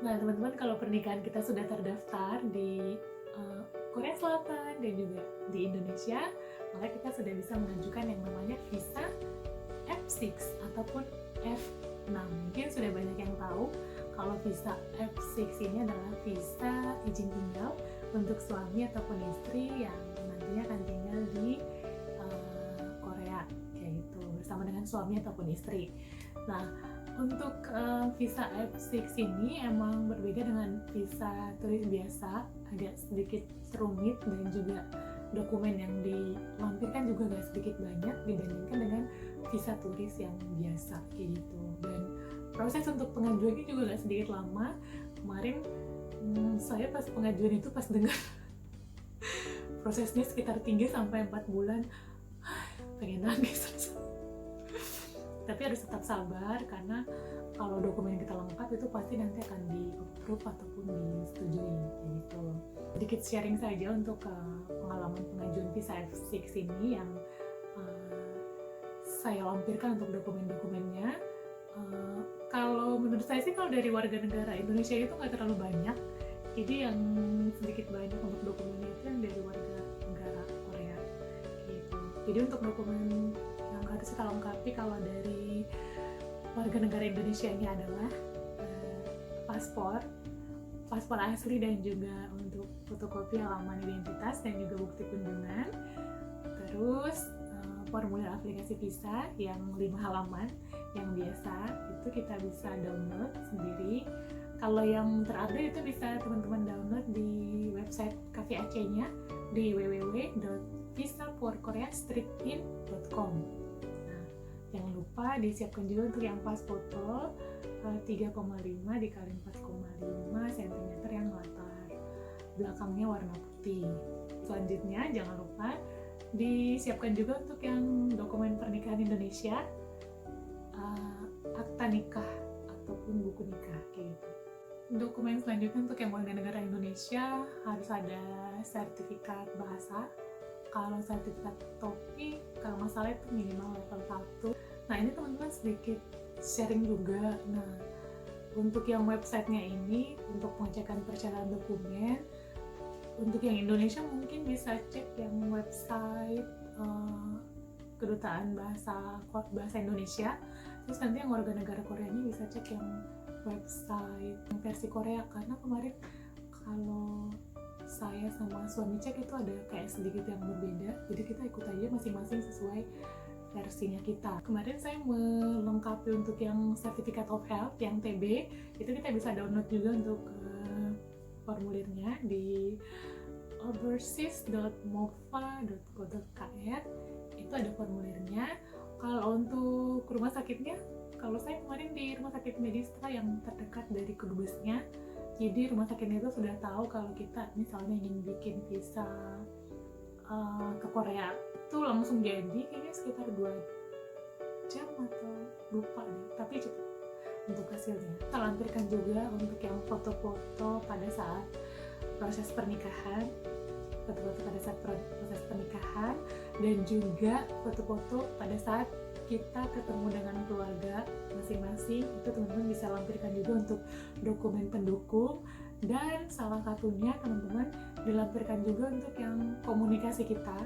Nah, teman-teman, kalau pernikahan kita sudah terdaftar di Korea Selatan dan juga di Indonesia, maka kita sudah bisa mengajukan yang namanya visa F6 ataupun F6. Mungkin sudah banyak yang tahu kalau visa F6 ini adalah visa izin tinggal untuk suami ataupun istri yang nantinya akan tinggal di Korea, kayak gitu, bersama dengan suami ataupun istri. Nah, untuk visa F6 ini emang berbeda dengan visa turis biasa, agak sedikit rumit dan juga dokumen yang dilampirkan juga gak sedikit banyak dibandingkan dengan visa turis yang biasa kayak gitu. Dan proses untuk pengajuannya juga gak sedikit lama. Kemarin saya pas pengajuan itu pas dengar prosesnya sekitar 3-4 bulan, pengen nangis. Tapi harus tetap sabar karena kalau dokumen kita lengkap itu pasti nanti akan di-approve ataupun disetujui gitu. Sedikit sharing saja untuk pengalaman pengajuan visa F6 ini yang saya lampirkan untuk dokumen-dokumennya. Kalau menurut saya sih kalau dari warga negara Indonesia itu nggak terlalu banyak, jadi yang sedikit banyak untuk dokumennya itu yang dari warga negara Korea gitu. Jadi untuk dokumen yang harus kita lengkapi kalau dari warga negara Indonesia ini adalah paspor asli dan juga untuk fotokopi halaman identitas dan juga bukti kunjungan. Terus formulir aplikasi visa yang 5 halaman yang biasa itu kita bisa download sendiri. Kalau yang terupdate itu bisa teman-teman download di website Cafe Aceh-nya di www.visaforkoreastreetin.com. Nah, jangan lupa disiapkan juga untuk yang pas foto 3,5 dikali 4,5 cm yang latar belakangnya warna putih. Selanjutnya jangan lupa disiapkan juga untuk yang dokumen pernikahan Indonesia, akta nikah ataupun buku nikah kayak gitu. Dokumen selanjutnya untuk yang warga negara Indonesia harus ada sertifikat bahasa. Kalau sertifikat TOEFL kalau nggak salah itu minimal level 1. Nah, ini teman-teman sedikit sharing juga. Nah, untuk yang websitenya ini untuk pengecekan persyaratan dokumen, untuk yang Indonesia mungkin bisa cek yang website kedutaan bahasa Indonesia. Terus nanti yang warga negara Korea ini bisa cek yang website versi Korea, karena kemarin kalau saya sama suami cek itu ada kayak sedikit yang berbeda, jadi kita ikut aja masing-masing sesuai versinya kita. Kemarin saya melengkapi untuk yang Certificate of Health yang TB, itu kita bisa download juga untuk formulirnya di overseas.mova.go.kr, itu ada formulirnya. Kalau untuk rumah sakitnya, kalau saya kemarin di rumah sakit Medistra yang terdekat dari kedubesnya, jadi rumah sakitnya itu sudah tahu kalau kita misalnya ingin bikin visa ke Korea itu langsung jadi, kayaknya sekitar 2 jam atau lupa deh, tapi cepat untuk hasilnya. Kita lampirkan juga untuk yang foto-foto pada saat proses pernikahan, dan juga foto-foto pada saat kita ketemu dengan keluarga masing-masing. Itu teman-teman bisa lampirkan juga untuk dokumen pendukung, dan salah satunya teman-teman dilampirkan juga untuk yang komunikasi kita.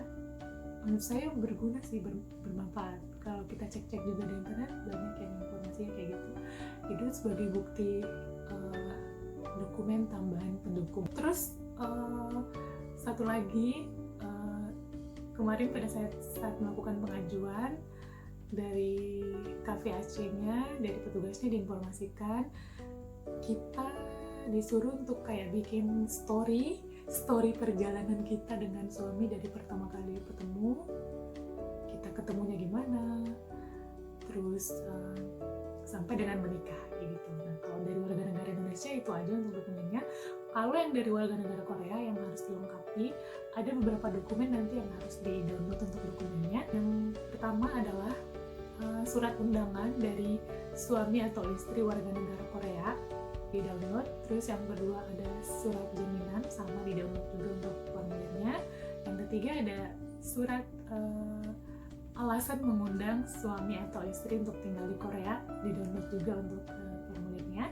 Menurut saya berguna sih, bermanfaat. Kalau kita cek-cek juga di internet banyak yang informasinya kayak gitu. Itu sebagai bukti dokumen tambahan pendukung. Terus satu lagi, kemarin pada saat melakukan pengajuan dari Cafe Aceh-nya, dari petugasnya diinformasikan kita disuruh untuk kayak bikin story perjalanan kita dengan suami dari pertama kali ketemu, kita ketemunya gimana, terus sampai dengan menikah gitu. Nah, kalau dari warga negara Indonesia itu aja untuk dokumennya. Kalau yang dari warga negara Korea yang harus dilengkapi, ada beberapa dokumen nanti yang harus di-download untuk dokumennya. Yang pertama adalah surat undangan dari suami atau istri warga negara Korea, di-download. Terus yang kedua ada surat jaminan, sama di-download juga untuk formulirnya. Yang ketiga ada surat alasan mengundang suami atau istri untuk tinggal di Korea, di-download juga untuk formulirnya.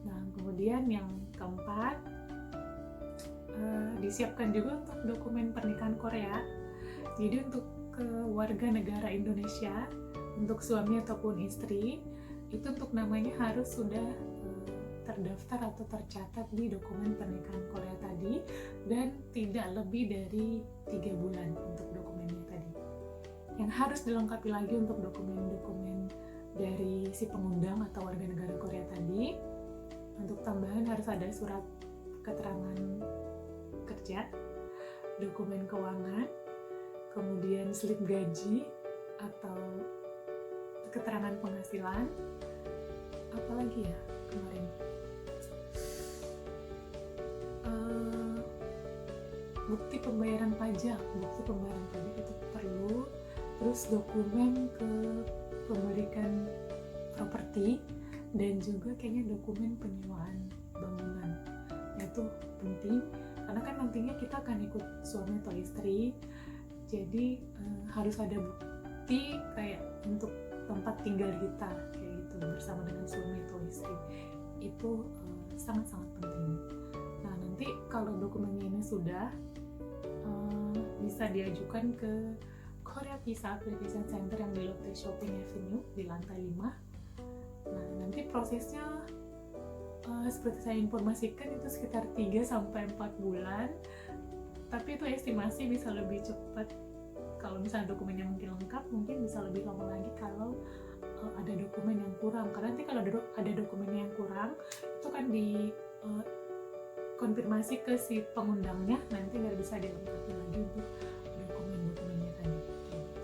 Nah, kemudian Kemudian yang keempat, disiapkan juga untuk dokumen pernikahan Korea. Jadi untuk warga negara Indonesia, untuk suami ataupun istri, itu untuk namanya harus sudah terdaftar atau tercatat di dokumen pernikahan Korea tadi, dan tidak lebih dari 3 bulan untuk dokumennya tadi. Yang harus dilengkapi lagi untuk dokumen-dokumen dari si pengundang atau warga negara Korea tadi, untuk tambahan harus ada surat keterangan kerja, dokumen keuangan, kemudian slip gaji atau keterangan penghasilan, apalagi ya kemarin, bukti pembayaran pajak itu perlu, terus dokumen kepemilikan properti, dan juga kayaknya dokumen penyewaan bangunan. Itu penting karena kan nantinya kita akan ikut suami atau istri, jadi harus ada bukti kayak untuk tempat tinggal kita kayak gitu bersama dengan suami atau istri. Itu sangat-sangat penting. Nah, nanti kalau dokumennya ini sudah bisa diajukan ke Korea Visa Application Center yang di Lotte Shopping Avenue di lantai 5. Nah, nanti prosesnya seperti saya informasikan itu sekitar 3-4 bulan, tapi itu estimasi bisa lebih cepat kalau misalnya dokumennya mungkin lengkap, mungkin bisa lebih lama lagi kalau ada dokumen yang kurang. Karena nanti kalau ada dokumennya yang kurang, itu kan di konfirmasi ke si pengundangnya, nanti nggak bisa dilengkapi lagi untuk dokumen-dokumennya tadi.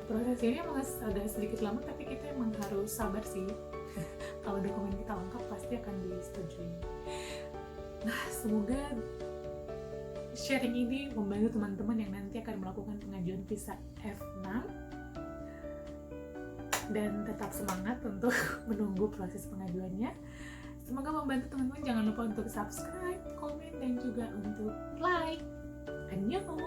Proses ini emang agak sedikit lama, tapi kita emang harus sabar sih. Kalau dokumen kita lengkap pasti akan disetujui. Nah, semoga sharing ini membantu teman-teman yang nanti akan melakukan pengajuan visa F6, dan tetap semangat untuk menunggu proses pengajuannya. Semoga membantu teman-teman. Jangan lupa untuk subscribe, komen, dan juga untuk like. Annyeong!